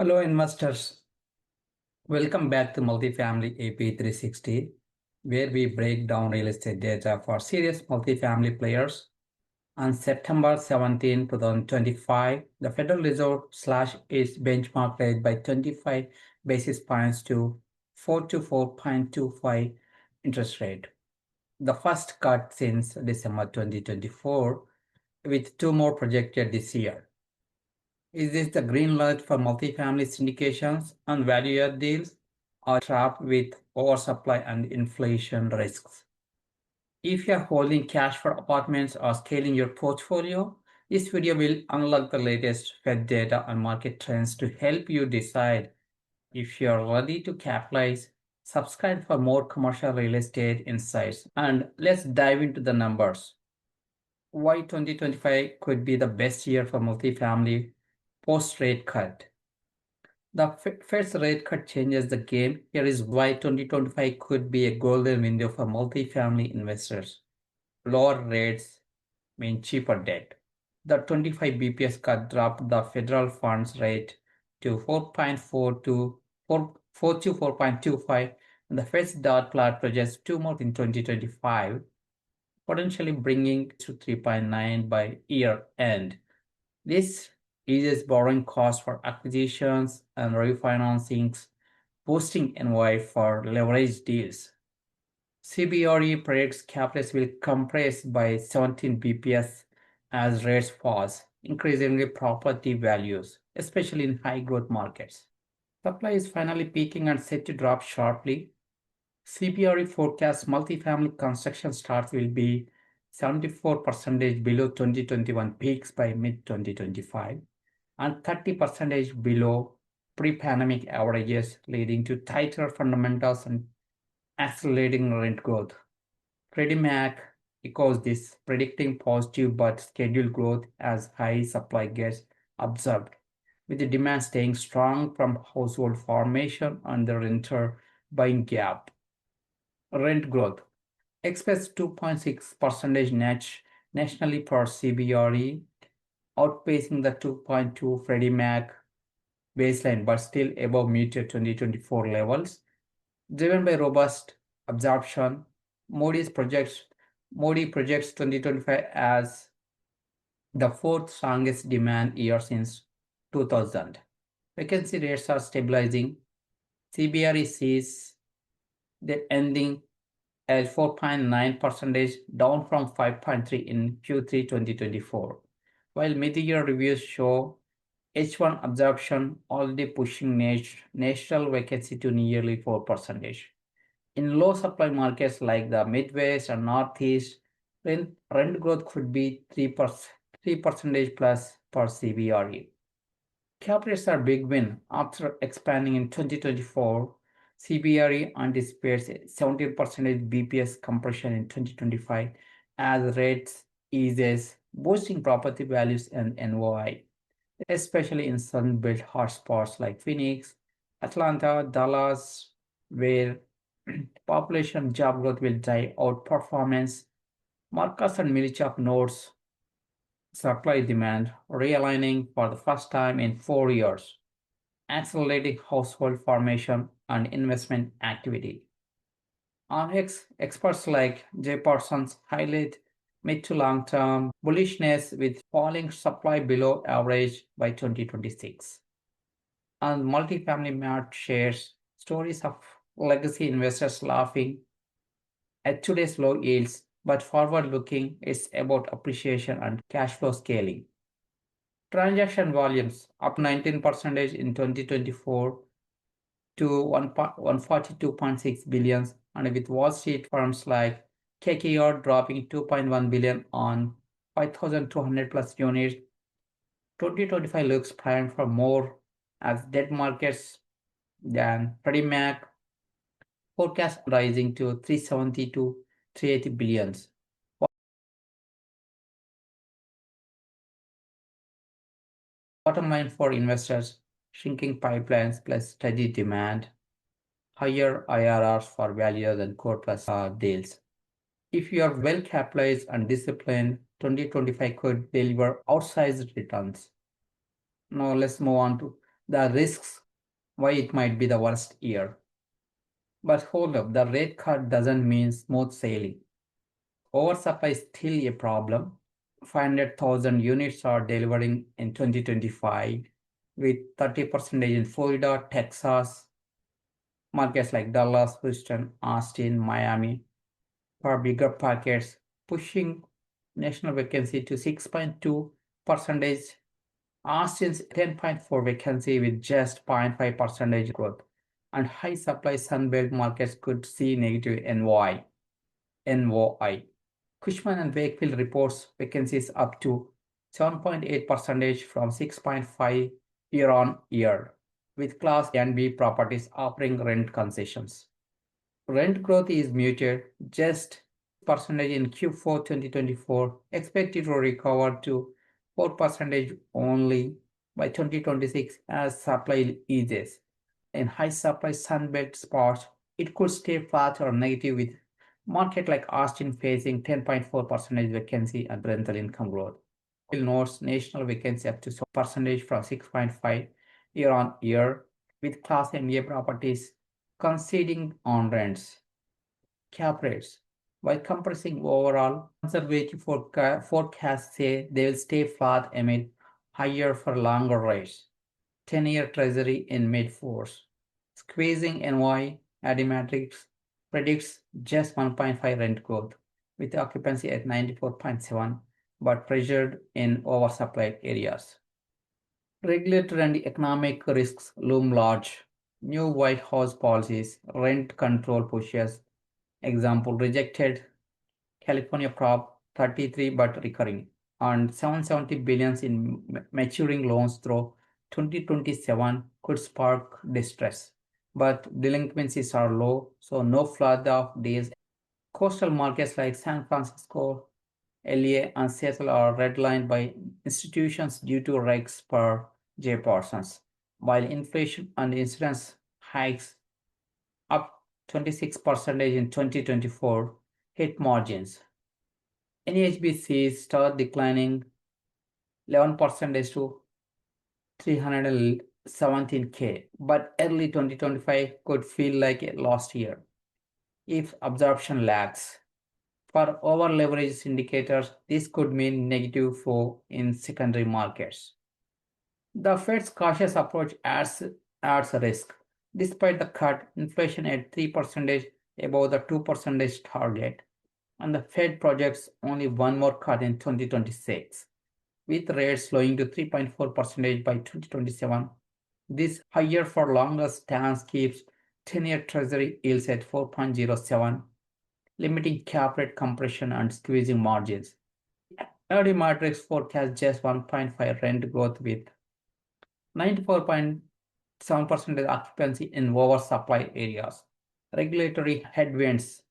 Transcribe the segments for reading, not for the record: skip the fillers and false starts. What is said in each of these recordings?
Hello, investors. Welcome back to Multifamily AP360, where we break down real estate data for serious multifamily players. On September 17, 2025, the Federal Reserve slashed its benchmark rate by 25 basis points to 4 to 4.25 interest rate, the first cut since December 2024, with two more projected this year. Is this the green light for multifamily syndications and value add deals, or trapped with oversupply and inflation risks? If you're holding cash for apartments or scaling your portfolio, this video will unlock the latest Fed data and market trends to help you decide if you're ready to capitalize. Subscribe for more commercial real estate insights, and let's dive into the numbers. Why 2025 could be the best year for multifamily post-rate cut. The Fed's rate cut changes the game. Here is why 2025 could be a golden window for multifamily investors. Lower rates mean cheaper debt. The 25 BPS cut dropped the federal funds rate to 4.4 to 4 to 4.25, and the Fed's dot plot projects two more in 2025, potentially bringing to 3.9 by year end. This eases borrowing costs for acquisitions and refinancings, boosting NOI for leveraged deals. CBRE predicts cap rates will compress by 17 bps as rates fall, increasing property values, especially in high growth markets. Supply is finally peaking and set to drop sharply. CBRE forecasts multifamily construction starts will be 74% below 2021 peaks by mid 2025 and 30% below pre-pandemic averages, leading to tighter fundamentals and accelerating rent growth. Freddie Mac echoes this, predicting positive but scheduled growth as high supply gets absorbed, with the demand staying strong from household formation and the renter buying gap. Rent growth expects 2.6% nationally per CBRE, outpacing the 2.2 Freddie Mac baseline but still above muted 2024 levels. Driven by robust absorption, Modi projects 2025 as the fourth strongest demand year since 2000. Vacancy rates are stabilizing. CBRE sees the ending at 4.9%, down from 5.3 in Q3 2024, while mid-year reviews show H1 absorption already pushing national vacancy to nearly 4%. In low supply markets like the Midwest and Northeast, rent growth could be 3% plus per CBRE. Cap rates are big win. After expanding in 2024, CBRE anticipates 17% BPS compression in 2025 as rates eases, boosting property values and NOI, especially in Sun-Belt hotspots like Phoenix, Atlanta, Dallas, where population job growth will drive outperformance. Marcus and Millichap notes supply demand realigning for the first time in 4 years, accelerating household formation and investment activity. Experts like Jay Parsons highlight mid to long term bullishness with falling supply below average by 2026. And multifamily mart shares stories of legacy investors laughing at today's low yields, but forward looking is about appreciation and cash flow scaling. Transaction volumes up 19% in 2024 to 142.6 billion, and with Wall Street firms like KKR dropping 2.1 billion on 5,200 plus units. 2025 looks primed for more as debt markets than Freddie Mac forecast rising to 370 to 380 billions. Bottom line for investors, shrinking pipelines plus steady demand, higher IRRs for values and core plus deals. If you are well capitalized and disciplined, 2025 could deliver outsized returns. Now let's move on to the risks why it might be the worst year. But hold up, the rate cut doesn't mean smooth sailing. Oversupply is still a problem. 500,000 units are delivering in 2025, with 30% in Florida, Texas, markets like Dallas, Houston, Austin, Miami, for bigger pockets, pushing national vacancy to 6.2 percentage. Austin's 10.4 vacancy with just 0.5 percentage growth, and high supply Sunbelt markets could see negative NOI. Cushman and Wakefield reports vacancies up to 7.8 percentage from 6.5 year on year, with Class A and B properties offering rent concessions. Rent growth is muted, just percentage in Q4 2024, expected to recover to 4% only by 2026 as supply eases. In high supply Sunbelt spots, it could stay flat or negative with market like Austin facing 10.4% vacancy and rental income growth. Will notes national vacancy up to percentage from 6.5 year on year, with Class MA properties conceding on rents. Cap rates. While compressing overall, conservative forecasts say they will stay flat amid higher for longer rates. 10-year Treasury in mid-fours. Squeezing NY, Adimatrix predicts just 1.5 rent growth, with occupancy at 94.7, but pressured in oversupplied areas. Regulatory and economic risks loom large. New White House policies, rent control pushes, example rejected California Prop 33 but recurring, and 770 billions in maturing loans through 2027 could spark distress. But delinquencies are low, so no flood of days. Coastal markets like San Francisco, LA, and Seattle are redlined by institutions due to regs per J. Parsons, while inflation and insurance hikes up 26% in 2024 hit margins. NHBCs start declining 11% to 317K, but early 2025 could feel like a lost year if absorption lags. For over-leveraged indicators, this could mean negative flow in secondary markets. The Fed's cautious approach adds a risk. Despite the cut, inflation at 3% above the 2% target, and the Fed projects only one more cut in 2026, with rates slowing to 3.4% by 2027. This higher for longer stance keeps 10-year Treasury yields at 4.07, limiting cap rate compression and squeezing margins. Early matrix forecasts just 1.5 rent growth with 94.7% occupancy in oversupply areas. Regulatory headwinds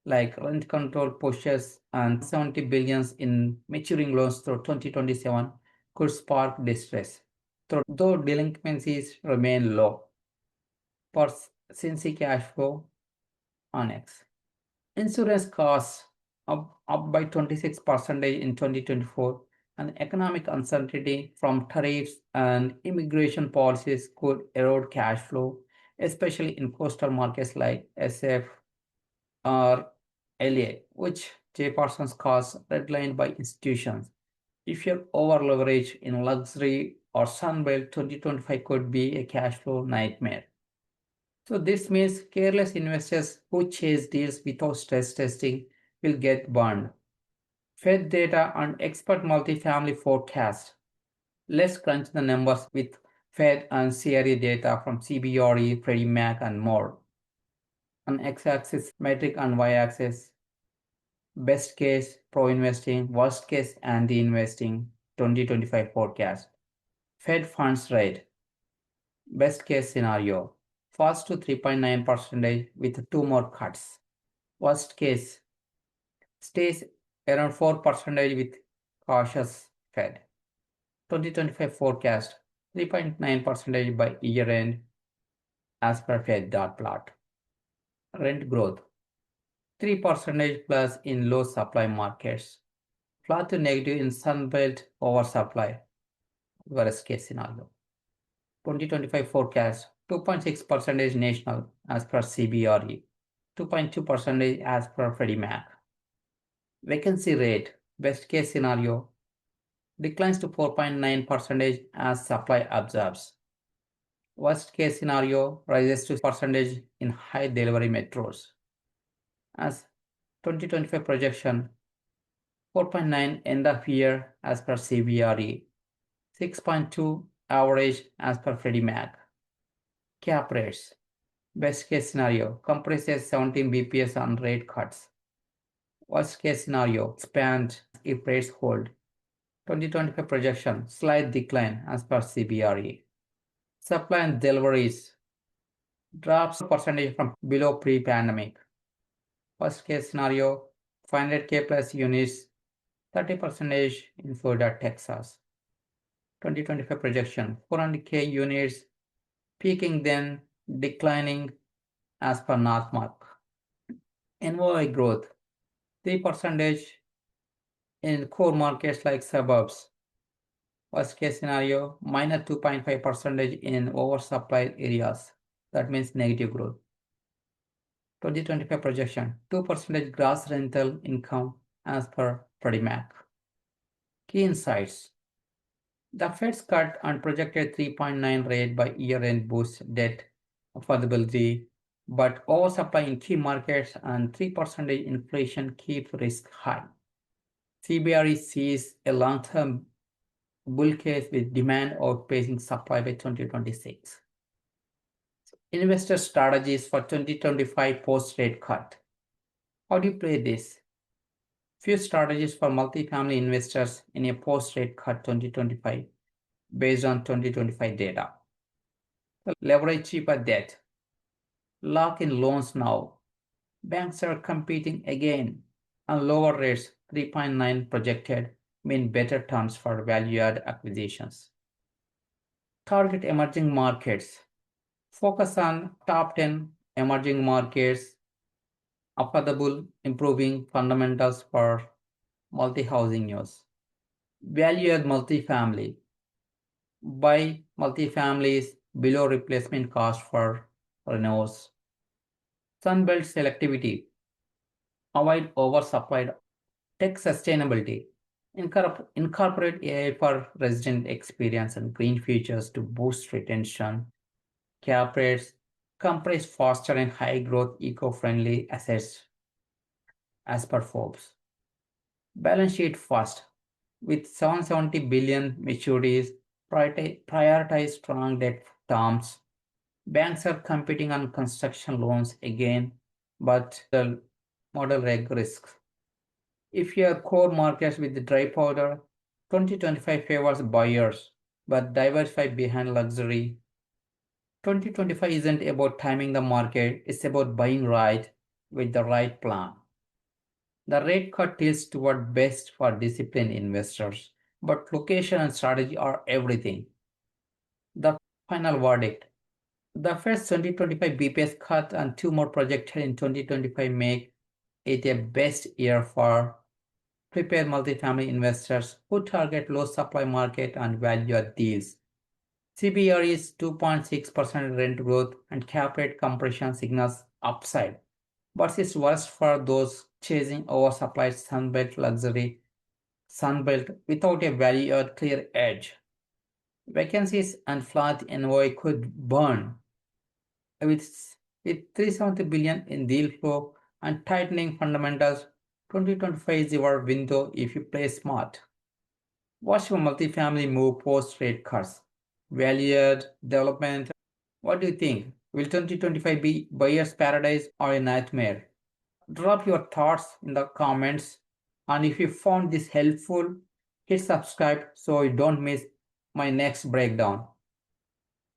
like rent control pushes and 70 billions in maturing loans through 2027 could spark distress. Though delinquencies remain low for Cincy cash flow on X. Insurance costs up by 26% in 2024, and economic uncertainty from tariffs and immigration policies could erode cash flow, especially in coastal markets like SF or LA, which J. Parsons calls redlined by institutions. If you're over leveraged in luxury or Sunbelt, 2025 could be a cash flow nightmare. So this means careless investors who chase deals without stress testing will get burned. Fed data and expert multifamily forecast. Let's crunch the numbers with Fed and CRE data from CBRE, Freddie Mac, and more. On x-axis, metric, and y-axis, best case, pro-investing, worst case, anti-investing, 2025 forecast. Fed funds rate, best case scenario, falls to 3.9% with two more cuts. Worst case, stays around 4% with cautious Fed. 2025 forecast, 3.9% by year end as per Fed dot plot. Rent growth, 3% plus in low supply markets, flat to negative in Sunbelt oversupply, worst case scenario. 2025 forecast 2.6% national as per CBRE, 2.2% as per Freddie Mac. Vacancy rate, best case scenario, declines to 4.9% as supply absorbs. Worst case scenario rises to percentage in high delivery metros. As 2025 projection, 4.9 end of year as per CBRE, 6.2 average as per Freddie Mac. Cap rates, best case scenario, compresses 17 BPS on rate cuts. Worst case scenario, expand if rates hold. 2025 projection, slight decline as per CBRE. Supply and deliveries drops percentage from below pre-pandemic. Worst case scenario, 500K plus units, 30% in Florida, Texas. 2025 projection, 400K units, peaking then declining as per Northmark. NOI growth, 3% in core markets like suburbs. Worst case scenario, minus 2.5% in oversupply areas. That means negative growth. 2025 projection, 2% gross rental income as per Freddie Mac. Key insights. The Fed's cut and projected 3.9 rate by year-end boosts debt affordability, but oversupply in key markets and 3% inflation keep risk high. CBRE sees a long-term bull case with demand outpacing supply by 2026. Investor strategies for 2025 post-rate cut. How do you play this? Few strategies for multifamily investors in a post-rate cut 2025 based on 2025 data. Leverage cheaper debt. Lock in loans now. Banks are competing again, and lower rates 3.9 projected mean better terms for value-add acquisitions. Target emerging markets. Focus on top 10 emerging markets, affordable, improving fundamentals for multi-housing use. Value-add multifamily. Buy multifamilies below replacement cost for renos. Sunbelt selectivity. Avoid oversupplied. Tech sustainability. Incorporate AI for resident experience and green features to boost retention. Cap rates compress faster in high growth eco-friendly assets as per Forbes. Balance sheet first. With 770 billion maturities, prioritize strong debt terms. Banks are competing on construction loans again, but the model reg risks. If your core markets with dry powder, 2025 favors buyers, but diversify behind luxury. 2025 isn't about timing the market, it's about buying right with the right plan. The rate cut tilts toward best for disciplined investors, but location and strategy are everything. The final verdict. The first 2025 BPS cut and two more projected in 2025 make it a best year for prepared multifamily investors who target low supply market and value add deals. CBRE's 2.6% rent growth and cap rate compression signals upside, but it's worse for those chasing oversupplied Sunbelt luxury Sunbelt without a value or clear edge. Vacancies and flat NOI could burn with, with 370 billion in deal flow and tightening fundamentals. 2025 is your window if you play smart. Watch your multifamily move post rate cuts. Valued development. What do you think? Will 2025 be buyer's paradise or a nightmare? Drop your thoughts in the comments. And if you found this helpful, hit subscribe so you don't miss my next breakdown.